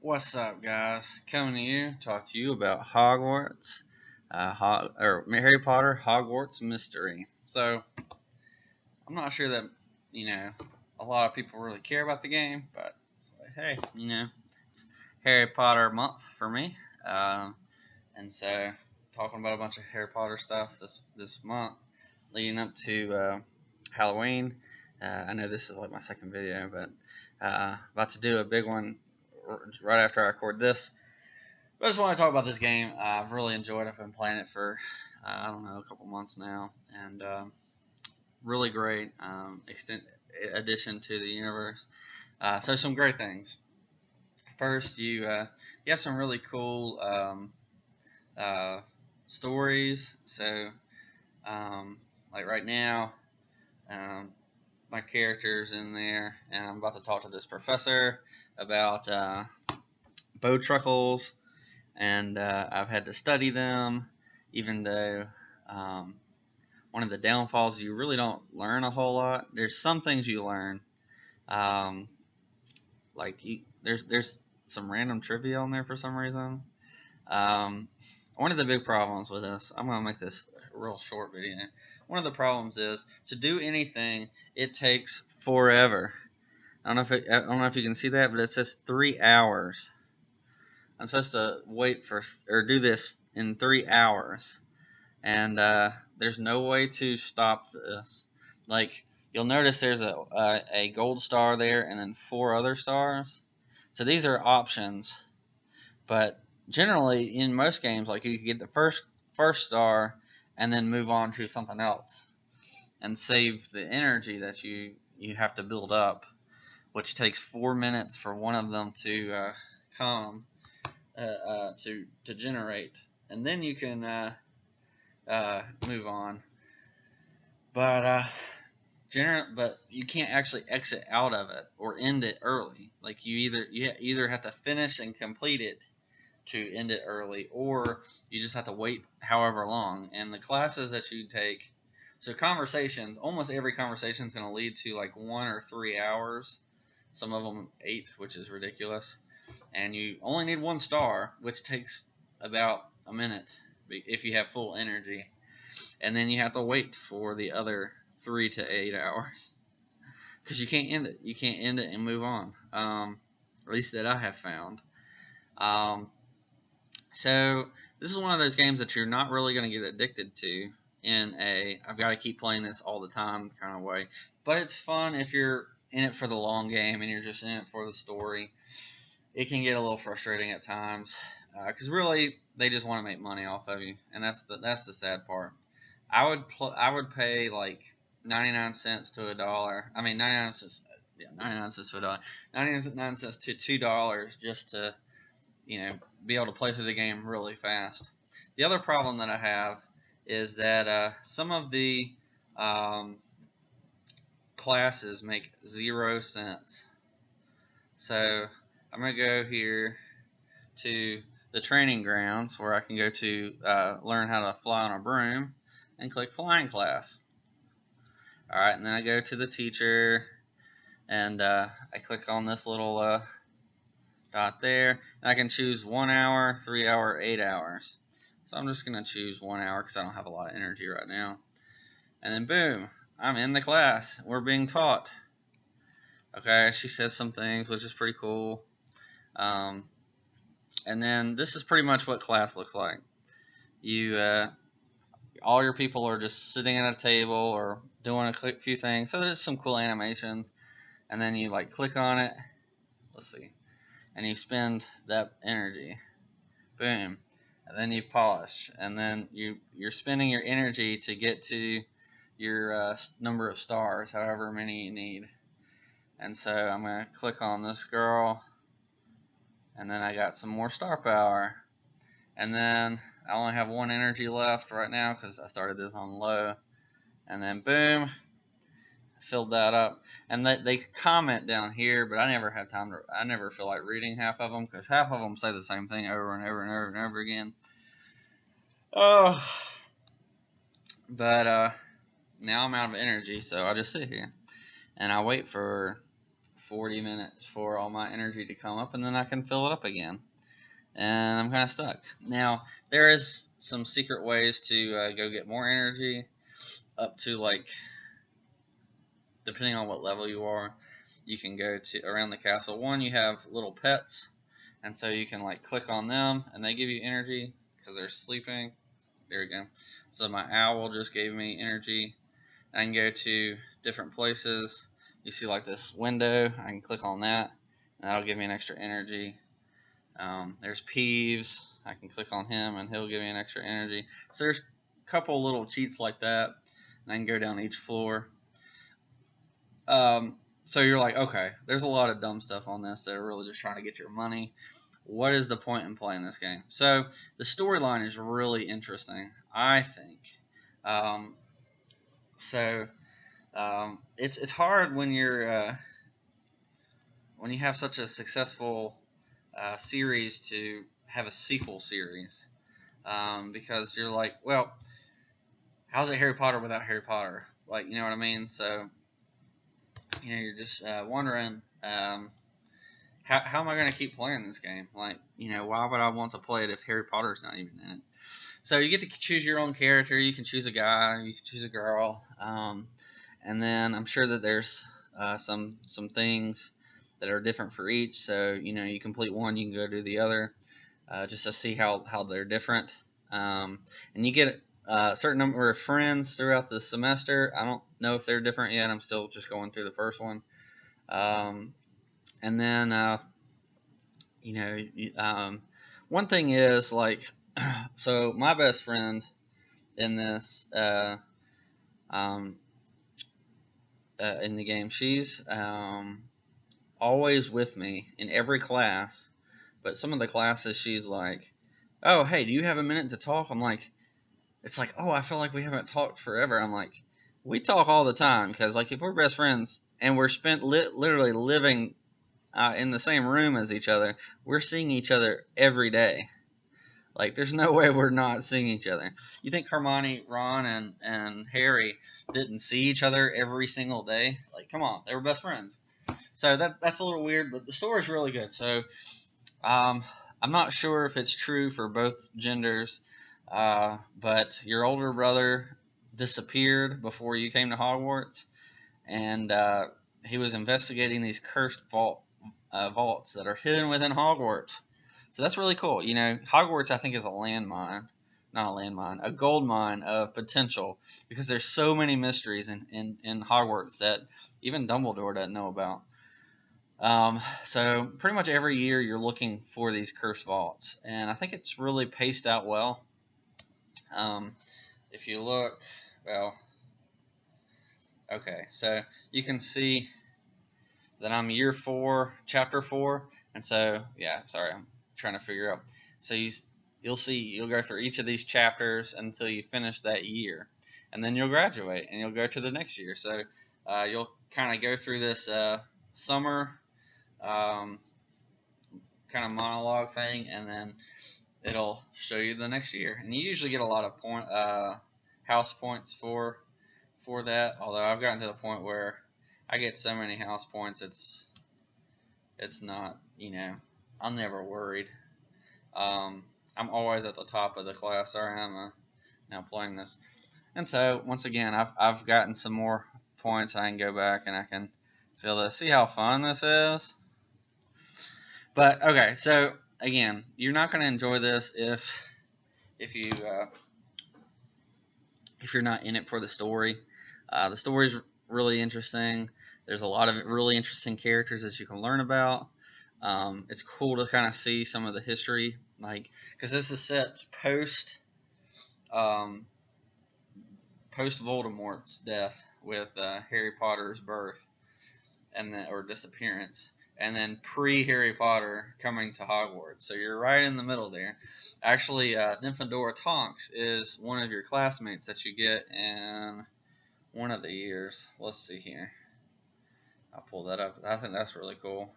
What's up, guys? Coming to you, talk to you about Hogwarts, Harry Potter, Hogwarts Mystery. So, I'm not sure that a lot of people really care about the game, but hey, it's Harry Potter month for me, and so talking about a bunch of Harry Potter stuff this month, leading up to Halloween. I know this is like my second video, but about to do a big one right after I record this. But I just want to talk about this game. I've really enjoyed it. I've been playing it for, I don't know, a couple months now. And really great addition to the universe. So some great things. First, you have some really cool stories. So, like right now, my character's in there, and I'm about to talk to this professor about bowtruckles, and I've had to study them, even though one of the downfalls, you really don't learn a whole lot. There's some things you learn, there's some random trivia on there for some reason. One of the big problems with this, I'm going to make this a real short video. One of the problems is to do anything, it takes forever. I don't know if you can see that, but it says 3 hours. I'm supposed to wait do this in 3 hours, and there's no way to stop this. Like, you'll notice there's a gold star there and then 4 other stars. So these are options, but generally in most games, like, you can get the first star and then move on to something else and save the energy that you have to build up, which takes 4 minutes for one of them to come to generate, and then you can move on. But you can't actually exit out of it or end it early. Like, you either have to finish and complete it to end it early, or you just have to wait however long. And the classes that you take, so conversations, almost every conversation is going to lead to like 1 or 3 hours. Some of them 8, which is ridiculous. And you only need 1 star, which takes about a minute if you have full energy. And then you have to wait for the other 3 to 8 hours, because you can't end it. You can't end it and move on. At least that I have found. So this is one of those games that you're not really going to get addicted to in I've got to keep playing this all the time kind of way. But it's fun if you're in it for the long game and you're just in it for the story. It can get a little frustrating at times, because really they just want to make money off of you, and that's the sad part. I would pay like 99 cents to $1. I mean 99 cents, yeah, 99 cents to $1, 99 cents to $2 just to be able to play through the game really fast. The other problem that I have is that some of the classes make 0 cents. So I'm going to go here to the training grounds, where I can go to learn how to fly on a broom, and click flying class. Alright, and then I go to the teacher, and I click on this little dot there, and I can choose 1 hour, 3 hour, 8 hours. So I'm just going to choose 1 hour because I don't have a lot of energy right now. And then boom, I'm in the class. We're being taught. Okay, she says some things, which is pretty cool. And then this is pretty much what class looks like. All your people are just sitting at a table or doing a few things. So there's some cool animations. And then you click on it. Let's see. And you spend that energy. Boom. And then you polish. And then you're spending your energy to get to your number of stars, however many you need. And so I'm going to click on this girl. And then I got some more star power. And then I only have 1 energy left right now because I started this on low. And then boom, filled that up. And they comment down here, but I never have time to. I never feel like reading half of them, because half of them say the same thing over and over and over and over again. Oh, but now I'm out of energy, so I just sit here and I wait for 40 minutes for all my energy to come up, and then I can fill it up again. And I'm kind of stuck. Now, there is some secret ways to go get more energy, up to, like, depending on what level you are, you can go to around the castle. One, you have little pets, and so you can, like, click on them, and they give you energy because they're sleeping. There we go. So my owl just gave me energy. I can go to different places. You see, like, this window. I can click on that, and that'll give me an extra energy. There's Peeves. I can click on him, and he'll give me an extra energy. So there's a couple little cheats like that, and I can go down each floor. So you're like, okay, there's a lot of dumb stuff on this that are really just trying to get your money. What is the point in playing this game? So the storyline is really interesting, I think. It's hard when you have such a successful series to have a sequel series, because you're like, well, how's it Harry Potter without Harry Potter? Like, you know what I mean? So, you're just wondering, how am I going to keep playing this game? Like, why would I want to play it if Harry Potter's not even in it? So you get to choose your own character. You can choose a guy, you can choose a girl, and then I'm sure that there's some things that are different for each. So, you complete one, you can go do the other, just to see how they're different. And you get a certain number of friends throughout the semester. I don't know if they're different yet. I'm still just going through the first one. And then, one thing is, like, so my best friend in this, in the game, she's always with me in every class, but some of the classes she's like, oh, hey, do you have a minute to talk? I'm like, it's like, oh, I feel like we haven't talked forever. I'm like, we talk all the time, because, like, if we're best friends and we're literally living in the same room as each other, we're seeing each other every day. Like, there's no way we're not seeing each other. You think Hermione, Ron, and Harry didn't see each other every single day? Like, come on, they were best friends. So that's a little weird, but the story's really good. So I'm not sure if it's true for both genders, but your older brother disappeared before you came to Hogwarts, and he was investigating these cursed vaults that are hidden within Hogwarts. So that's really cool. Hogwarts, I think, is a gold mine of potential, because there's so many mysteries in Hogwarts that even Dumbledore doesn't know about. So pretty much every year you're looking for these cursed vaults, and I think it's really paced out well. If you look, well, okay, so you can see that I'm year 4, chapter 4, and so, yeah, sorry, I'm trying to figure out. So you'll go through each of these chapters until you finish that year, and then you'll graduate and you'll go to the next year. So you'll kind of go through this summer kind of monologue thing, and then it'll show you the next year. And you usually get a lot of house points for that. Although I've gotten to the point where I get so many house points, it's not, I'm never worried. I'm always at the top of the class. Sorry, I'm now playing this. And so, once again, I've gotten some more points. I can go back and I can feel this. See how fun this is? But, okay, so, again, you're not going to enjoy this if you're not in it for the story. The story's really interesting. There's a lot of really interesting characters that you can learn about. It's cool to kind of see some of the history, like, because this is set post Voldemort's death, with Harry Potter's birth or disappearance, and then pre-Harry Potter coming to Hogwarts. So you're right in the middle there. Actually, Nymphadora Tonks is one of your classmates that you get in one of the years. Let's see here. I'll pull that up. I think that's really cool.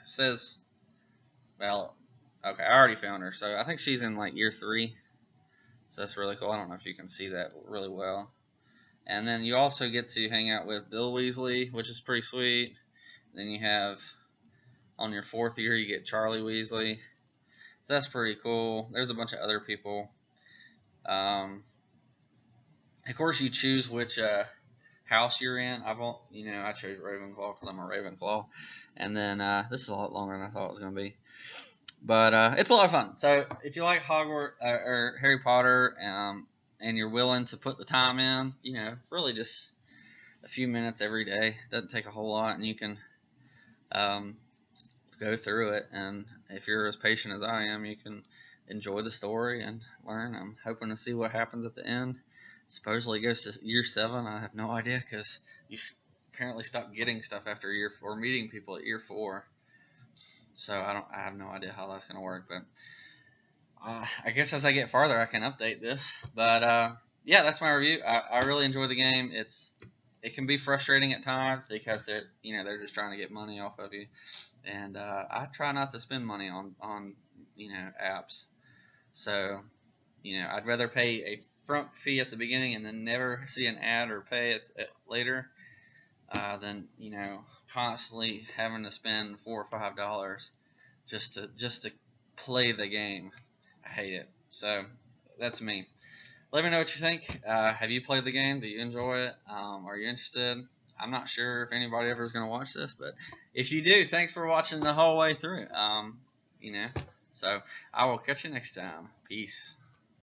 Says, well, okay, I already found her. So I think she's in like year 3. So that's really cool. I don't know if you can see that really well. And then you also get to hang out with Bill Weasley, which is pretty sweet. Then you have, on your 4th year, you get Charlie Weasley. So that's pretty cool. There's a bunch of other people. Of course, you choose which house you're in. I chose Ravenclaw because I'm a Ravenclaw. And then this is a lot longer than I thought it was going to be. But it's a lot of fun. So if you like Hogwarts or Harry Potter, and you're willing to put the time in, really just a few minutes every day. Doesn't take a whole lot, and you can go through it. And if you're as patient as I am, you can enjoy the story and learn. I'm hoping to see what happens at the end. Supposedly it goes to year 7. I have no idea because you apparently stop getting stuff after year 4, meeting people at year 4. So I have no idea how that's going to work, but I guess as I get farther, I can update this. But yeah, that's my review. I really enjoy the game. It can be frustrating at times because they're just trying to get money off of you, and I try not to spend money on apps. So I'd rather pay a front fee at the beginning and then never see an ad or pay it later than constantly having to spend $4 or $5 just to play the game. I hate it. So that's me. Let me know what you think. Have you played the game? Do you enjoy it? Are you interested? I'm not sure if anybody ever is going to watch this, but if you do, thanks for watching the whole way through. So I will catch you next time. Peace.